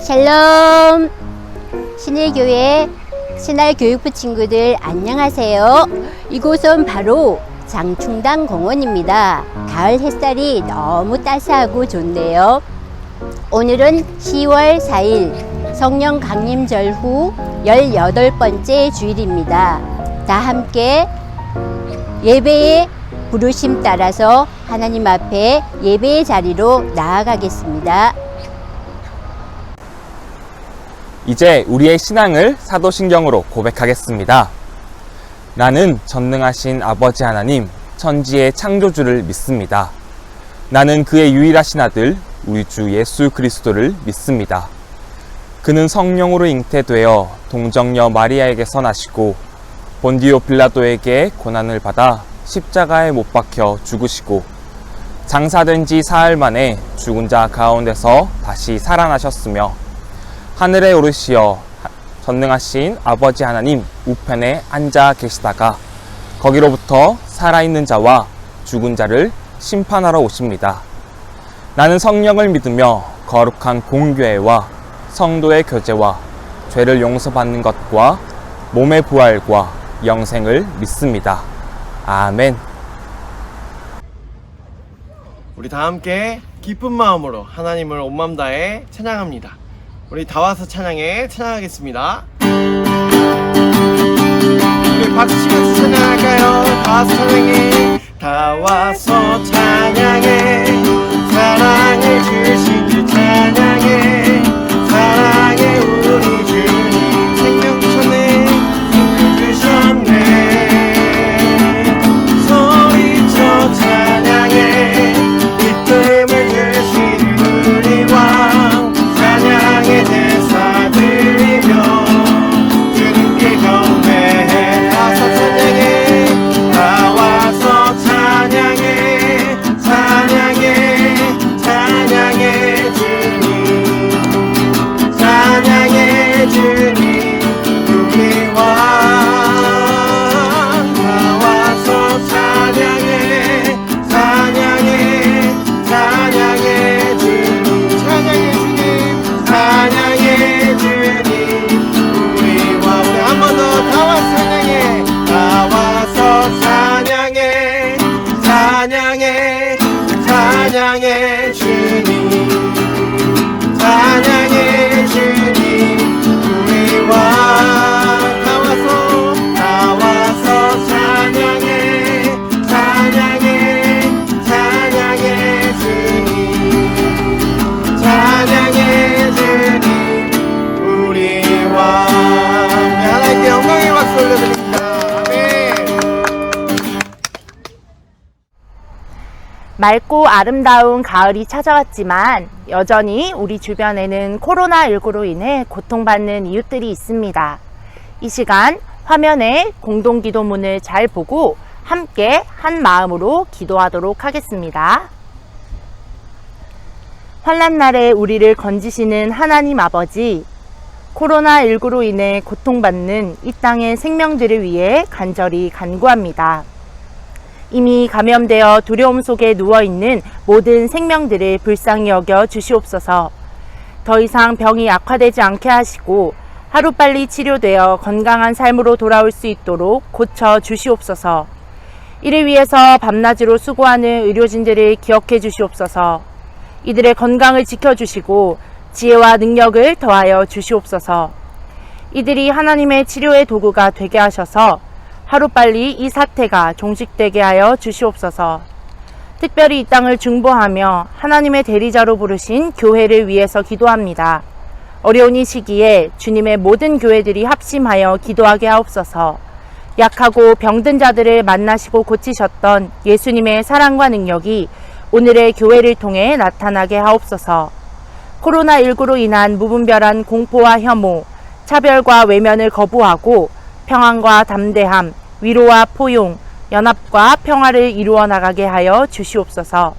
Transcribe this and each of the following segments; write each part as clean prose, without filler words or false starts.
샬롬! 신일교회 신할교육부 친구들 안녕하세요. 이곳은 바로 장충당 공원입니다. 가을 햇살이 너무 따스하고 좋네요. 오늘은 10월 4일 성령 강림절 후 18번째 주일입니다. 다 함께 예배의 부르심 따라서 하나님 앞에 예배의 자리로 나아가겠습니다. 이제 우리의 신앙을 사도신경으로 고백하겠습니다. 나는 전능하신 아버지 하나님, 천지의 창조주를 믿습니다. 나는 그의 유일하신 아들, 우리 주 예수 그리스도를 믿습니다. 그는 성령으로 잉태되어 동정녀 마리아에게서 나시고 본디오 빌라도에게 고난을 받아 십자가에 못 박혀 죽으시고 장사된 지 사흘 만에 죽은 자 가운데서 다시 살아나셨으며 하늘에 오르시어 전능하신 아버지 하나님 우편에 앉아 계시다가 거기로부터 살아있는 자와 죽은 자를 심판하러 오십니다. 나는 성령을 믿으며 거룩한 공교회와 성도의 교제와 죄를 용서받는 것과 몸의 부활과 영생을 믿습니다. 아멘. 우리 다 함께 기쁜 마음으로 하나님을 온 마음 다해 찬양합니다. 우리 다 와서 찬양하겠습니다. 우리 박수 치면서 찬양할까요? 다 와서 찬양해. 다 와서 찬양해. 사랑을 주신 주 찬양해. 사랑해 우리 주님 생명 주셨네. 생명 주셨네. 소리쳐 찬양해. 기쁨을 주신 우리 왕 찬양의 제사 드리며 주님께 경배해. 와서 찬양해. 다 와서 찬양해. 찬양해. 찬양해 주님. 찬양해 주님 우리 왕. 다 와서 찬양해. 찬양해. 찬양해 주님. 찬양해 주님. 찬양해 주님 우리 왕. 우리 한 번 더 다 와서 찬양해. 다 와서 찬양해. 찬양해. 찬양해 주님. 찬양해 주님 우리 왕. 다 와서 찬양해. 찬양해. 찬양해 주님. 찬양해 주님 우리 왕. 하나님께 영광의 박수 올려드립니다. 아멘. 맑고 아름다운 가을이 찾아왔지만 여전히 우리 주변에는 코로나19로 인해 고통받는 이웃들이 있습니다. 이 시간 화면에 공동기도문을 잘 보고 함께 한 마음으로 기도하도록 하겠습니다. 환난날에 우리를 건지시는 하나님 아버지, 코로나19로 인해 고통받는 이 땅의 생명들을 위해 간절히 간구합니다. 이미 감염되어 두려움 속에 누워있는 모든 생명들을 불쌍히 여겨 주시옵소서. 더 이상 병이 악화되지 않게 하시고 하루빨리 치료되어 건강한 삶으로 돌아올 수 있도록 고쳐 주시옵소서. 이를 위해서 밤낮으로 수고하는 의료진들을 기억해 주시옵소서. 이들의 건강을 지켜주시고 지혜와 능력을 더하여 주시옵소서. 이들이 하나님의 치료의 도구가 되게 하셔서 하루빨리 이 사태가 종식되게 하여 주시옵소서. 특별히 이 땅을 중보하며 하나님의 대리자로 부르신 교회를 위해서 기도합니다. 어려운 이 시기에 주님의 모든 교회들이 합심하여 기도하게 하옵소서. 약하고 병든 자들을 만나시고 고치셨던 예수님의 사랑과 능력이 오늘의 교회를 통해 나타나게 하옵소서. 코로나19로 인한 무분별한 공포와 혐오, 차별과 외면을 거부하고 평안과 담대함, 위로와 포용, 연합과 평화를 이루어 나가게 하여 주시옵소서.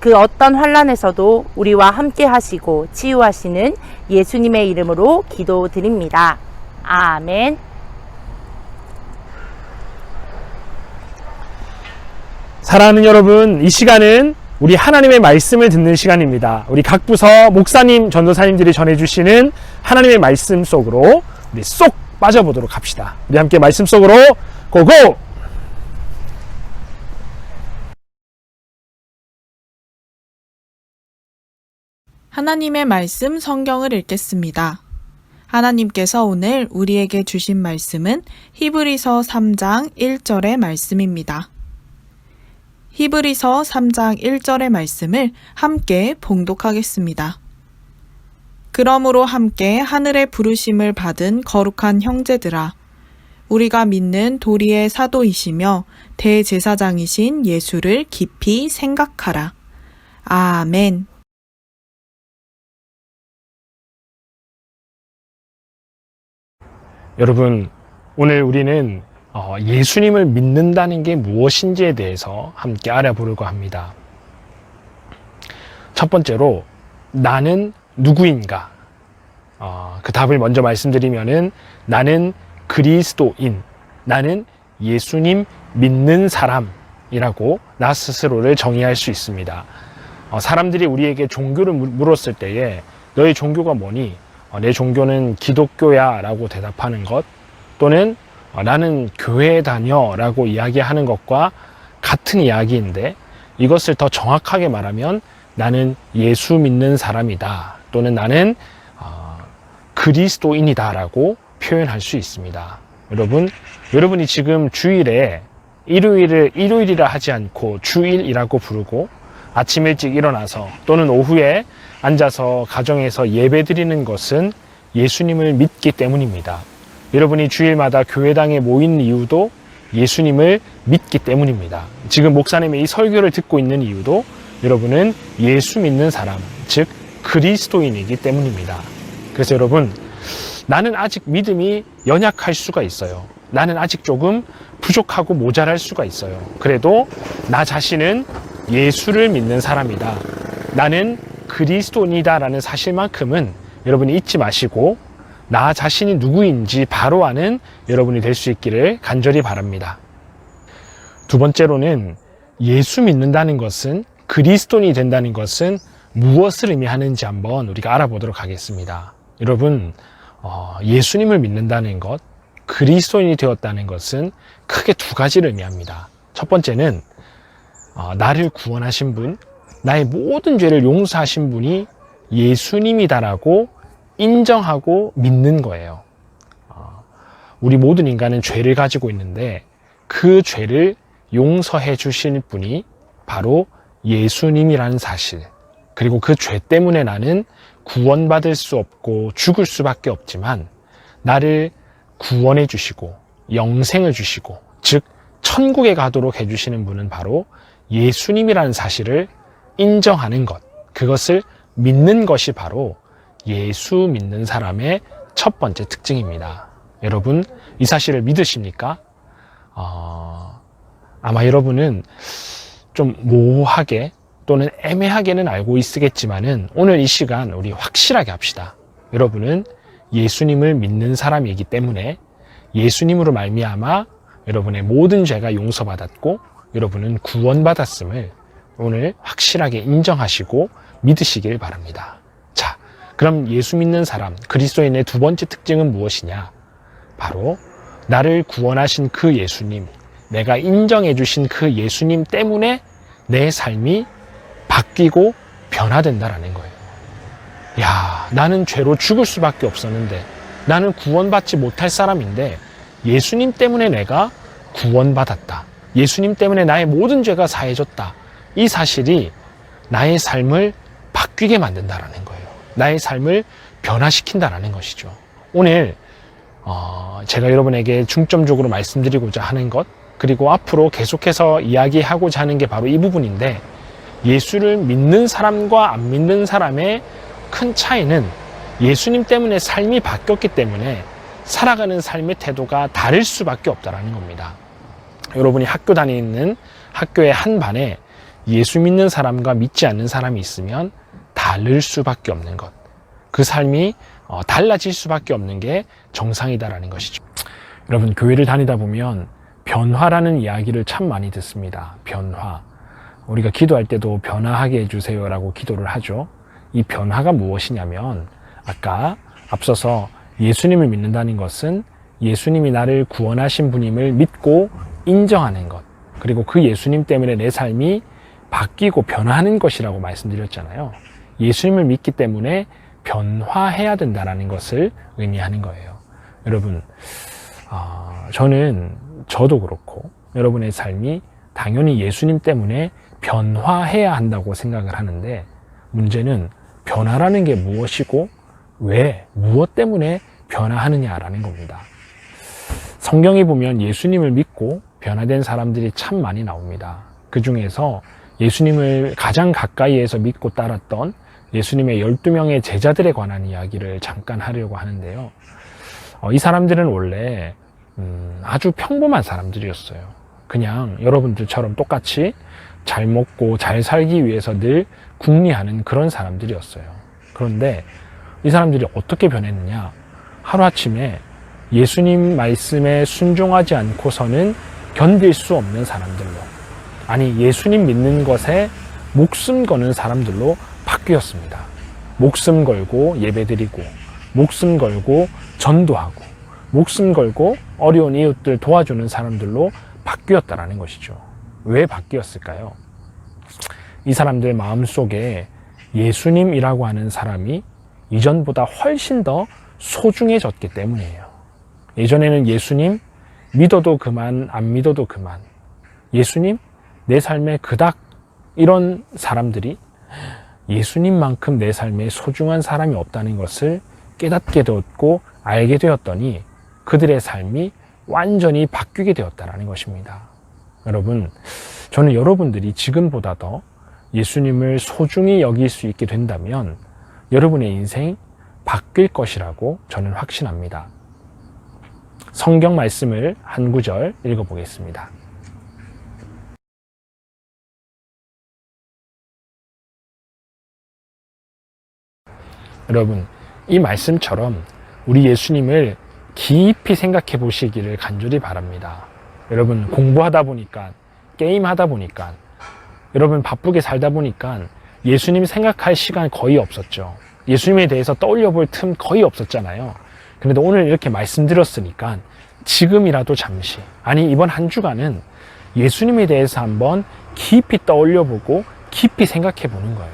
그 어떤 환난에서도 우리와 함께 하시고 치유하시는 예수님의 이름으로 기도드립니다. 아멘. 사랑하는 여러분, 이 시간은 우리 하나님의 말씀을 듣는 시간입니다. 우리 각 부서 목사님, 전도사님들이 전해주시는 하나님의 말씀 속으로 우리 쏙 빠져보도록 합시다. 우리 함께 말씀 속으로 고고! 하나님의 말씀 성경을 읽겠습니다. 하나님께서 오늘 우리에게 주신 말씀은 히브리서 3장 1절의 말씀입니다. 히브리서 3장 1절의 말씀을 함께 봉독하겠습니다. 그러므로 함께 하늘의 부르심을 받은 거룩한 형제들아, 우리가 믿는 도리의 사도이시며 대제사장이신 예수를 깊이 생각하라. 아멘. 여러분, 오늘 우리는 예수님을 믿는다는 게 무엇인지에 대해서 함께 알아보려고 합니다. 첫 번째로, 나는 누구인가? 그 답을 먼저 말씀드리면은, 나는 그리스도인, 나는 예수님 믿는 사람이라고 나 스스로를 정의할 수 있습니다. 사람들이 우리에게 종교를 물었을 때에 너의 종교가 뭐니? 내 종교는 기독교야 라고 대답하는 것, 또는 나는 교회에 다녀 라고 이야기하는 것과 같은 이야기인데, 이것을 더 정확하게 말하면 나는 예수 믿는 사람이다, 또는 나는 그리스도인이다 라고 표현할 수 있습니다. 여러분이 지금 주일에 일요일이라 하지 않고 주일이라고 부르고 아침 일찍 일어나서 또는 오후에 앉아서 가정에서 예배 드리는 것은 예수님을 믿기 때문입니다. 여러분이 주일마다 교회당에 모이는 이유도 예수님을 믿기 때문입니다. 지금 목사님의 이 설교를 듣고 있는 이유도 여러분은 예수 믿는 사람, 즉 그리스도인이기 때문입니다. 그래서 여러분, 나는 아직 믿음이 연약할 수가 있어요. 나는 아직 조금 부족하고 모자랄 수가 있어요. 그래도 나 자신은 예수를 믿는 사람이다, 나는 그리스도인이다라는 사실만큼은 여러분이 잊지 마시고 나 자신이 누구인지 바로 아는 여러분이 될 수 있기를 간절히 바랍니다. 두 번째로는, 예수 믿는다는 것은, 그리스도인이 된다는 것은 무엇을 의미하는지 한번 우리가 알아보도록 하겠습니다. 여러분, 예수님을 믿는다는 것, 그리스도인이 되었다는 것은 크게 두 가지를 의미합니다. 첫 번째는 나를 구원하신 분, 나의 모든 죄를 용서하신 분이 예수님이다라고 인정하고 믿는 거예요. 우리 모든 인간은 죄를 가지고 있는데 그 죄를 용서해 주실 분이 바로 예수님이라는 사실, 그리고 그 죄 때문에 나는 구원받을 수 없고 죽을 수밖에 없지만 나를 구원해 주시고 영생을 주시고, 즉 천국에 가도록 해주시는 분은 바로 예수님이라는 사실을 인정하는 것, 그것을 믿는 것이 바로 예수 믿는 사람의 첫 번째 특징입니다. 여러분, 이 사실을 믿으십니까? 아마 여러분은 좀 모호하게 또는 애매하게는 알고 있으겠지만은 오늘 이 시간 우리 확실하게 합시다. 여러분은 예수님을 믿는 사람이기 때문에 예수님으로 말미암아 여러분의 모든 죄가 용서받았고 여러분은 구원받았음을 오늘 확실하게 인정하시고 믿으시길 바랍니다. 자, 그럼 예수 믿는 사람, 그리스도인의 두 번째 특징은 무엇이냐? 바로 나를 구원하신 그 예수님, 내가 인정해 주신 그 예수님 때문에 내 삶이 바뀌고 변화된다라는 거예요. 야, 나는 죄로 죽을 수밖에 없었는데, 나는 구원받지 못할 사람인데 예수님 때문에 내가 구원받았다, 예수님 때문에 나의 모든 죄가 사해졌다, 이 사실이 나의 삶을 바뀌게 만든다라는 거예요. 나의 삶을 변화시킨다라는 것이죠. 오늘 제가 여러분에게 중점적으로 말씀드리고자 하는 것, 그리고 앞으로 계속해서 이야기하고자 하는 게 바로 이 부분인데, 예수를 믿는 사람과 안 믿는 사람의 큰 차이는 예수님 때문에 삶이 바뀌었기 때문에 살아가는 삶의 태도가 다를 수밖에 없다는 겁니다. 여러분이 학교 다니는 학교의 한 반에 예수 믿는 사람과 믿지 않는 사람이 있으면 다를 수밖에 없는 것, 그 삶이 달라질 수밖에 없는 게 정상이다라는 것이죠. 여러분, 교회를 다니다 보면 변화라는 이야기를 참 많이 듣습니다. 변화. 우리가 기도할 때도 변화하게 해주세요라고 기도를 하죠. 이 변화가 무엇이냐면 아까 앞서서 예수님을 믿는다는 것은 예수님이 나를 구원하신 분임을 믿고 인정하는 것, 그리고 그 예수님 때문에 내 삶이 바뀌고 변화하는 것이라고 말씀드렸잖아요. 예수님을 믿기 때문에 변화해야 된다는 것을 의미하는 거예요. 여러분, 저도 그렇고 여러분의 삶이 당연히 예수님 때문에 변화해야 한다고 생각을 하는데, 문제는 변화라는 게 무엇이고 왜, 무엇 때문에 변화하느냐라는 겁니다. 성경에 보면 예수님을 믿고 변화된 사람들이 참 많이 나옵니다. 그 중에서 예수님을 가장 가까이에서 믿고 따랐던 예수님의 12명의 제자들에 관한 이야기를 잠깐 하려고 하는데요. 이 사람들은 원래 아주 평범한 사람들이었어요. 그냥 여러분들처럼 똑같이 잘 먹고 잘 살기 위해서 늘 궁리하는 그런 사람들이었어요. 그런데 이 사람들이 어떻게 변했느냐? 하루아침에 예수님 말씀에 순종하지 않고서는 견딜 수 없는 사람들로, 아니 예수님 믿는 것에 목숨 거는 사람들로 바뀌었습니다. 목숨 걸고 예배드리고, 목숨 걸고 전도하고, 목숨 걸고 어려운 이웃들 도와주는 사람들로 바뀌었다라는 것이죠. 왜 바뀌었을까요? 이 사람들 마음속에 예수님이라고 하는 사람이 이전보다 훨씬 더 소중해졌기 때문이에요. 예전에는 예수님 믿어도 그만, 안 믿어도 그만, 예수님 내 삶에 그닥, 이런 사람들이 예수님만큼 내 삶에 소중한 사람이 없다는 것을 깨닫게 되었고 알게 되었더니 그들의 삶이 완전히 바뀌게 되었다는 것입니다. 여러분, 저는 여러분들이 지금보다 더 예수님을 소중히 여길 수 있게 된다면 여러분의 인생 바뀔 것이라고 저는 확신합니다. 성경 말씀을 한 구절 읽어보겠습니다. 여러분, 이 말씀처럼 우리 예수님을 깊이 생각해 보시기를 간절히 바랍니다. 여러분, 공부하다 보니까, 게임하다 보니까, 여러분 바쁘게 살다 보니까 예수님 생각할 시간 거의 없었죠. 예수님에 대해서 떠올려 볼 틈 거의 없었잖아요. 그런데 오늘 이렇게 말씀드렸으니까 지금이라도 잠시, 아니 이번 한 주간은 예수님에 대해서 한번 깊이 떠올려 보고 깊이 생각해 보는 거예요.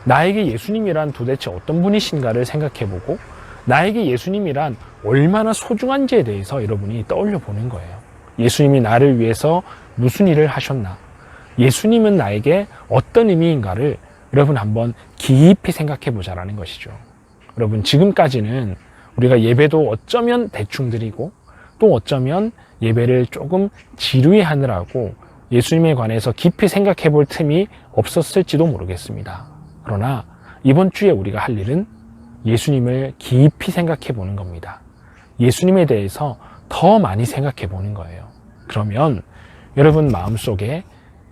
나에게 예수님이란 도대체 어떤 분이신가를 생각해 보고, 나에게 예수님이란 얼마나 소중한지에 대해서 여러분이 떠올려 보는 거예요. 예수님이 나를 위해서 무슨 일을 하셨나? 예수님은 나에게 어떤 의미인가를 여러분 한번 깊이 생각해 보자라는 것이죠. 여러분, 지금까지는 우리가 예배도 어쩌면 대충 드리고 또 어쩌면 예배를 조금 지루히 하느라고 예수님에 관해서 깊이 생각해 볼 틈이 없었을지도 모르겠습니다. 그러나 이번 주에 우리가 할 일은 예수님을 깊이 생각해 보는 겁니다. 예수님에 대해서 더 많이 생각해 보는 거예요. 그러면 여러분 마음속에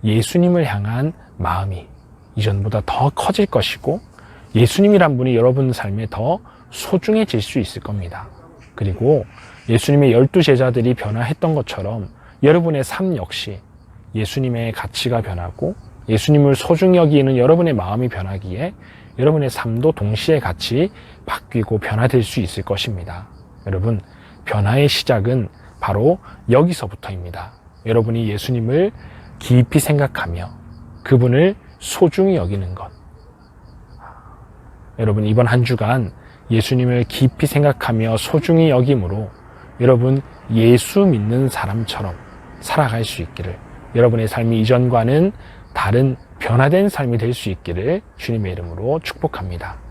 예수님을 향한 마음이 이전보다 더 커질 것이고, 예수님이란 분이 여러분 삶에 더 소중해질 수 있을 겁니다. 그리고 예수님의 12제자들이 변화했던 것처럼 여러분의 삶 역시 예수님의 가치가 변하고 예수님을 소중히 여기는 여러분의 마음이 변하기에 여러분의 삶도 동시에 같이 바뀌고 변화될 수 있을 것입니다. 여러분, 변화의 시작은 바로 여기서부터입니다. 여러분이 예수님을 깊이 생각하며 그분을 소중히 여기는 것. 여러분, 이번 한 주간 예수님을 깊이 생각하며 소중히 여김으로 여러분 예수 믿는 사람처럼 살아갈 수 있기를, 여러분의 삶이 이전과는 다른 변화된 삶이 될 수 있기를 주님의 이름으로 축복합니다.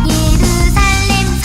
예루살렘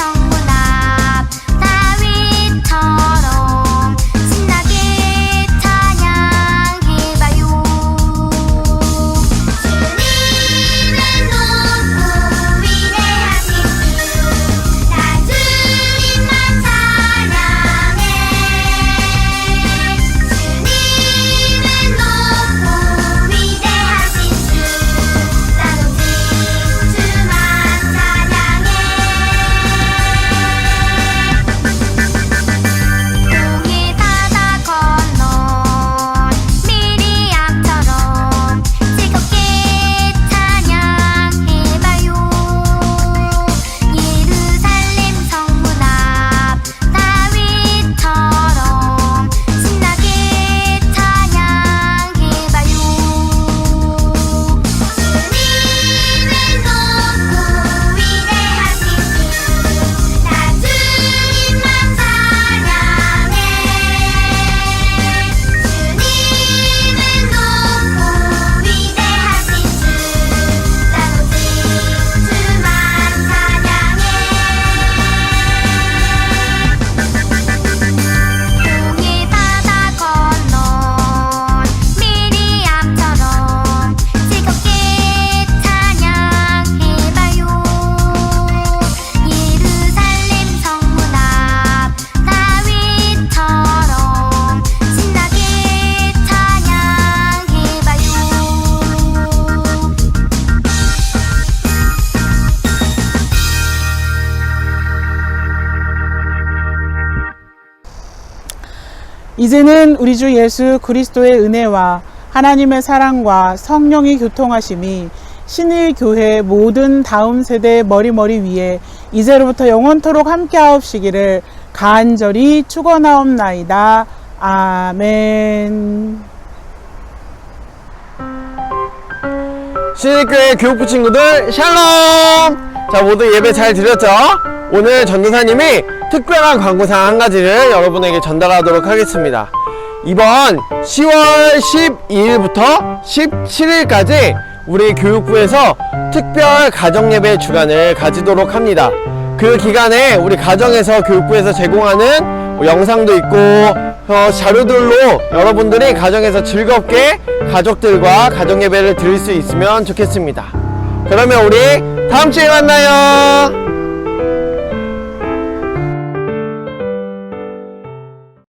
이제는 우리 주 예수 그리스도의 은혜와 하나님의 사랑과 성령의 교통하심이 신일교회 모든 다음 세대 머리머리 위에 이제로부터 영원토록 함께하옵시기를 간절히 축원하옵나이다. 아멘. 신일교회 교육부 친구들 샬롬! 자, 모두 예배 잘 드렸죠? 오늘 전도사님이 특별한 광고사항 한 가지를 여러분에게 전달하도록 하겠습니다. 이번 10월 12일부터 17일까지 우리 교육부에서 특별 가정예배 주간을 가지도록 합니다. 그 기간에 우리 가정에서 교육부에서 제공하는 영상도 있고 자료들로 여러분들이 가정에서 즐겁게 가족들과 가정예배를 드릴 수 있으면 좋겠습니다. 그러면 우리 다음 주에 만나요.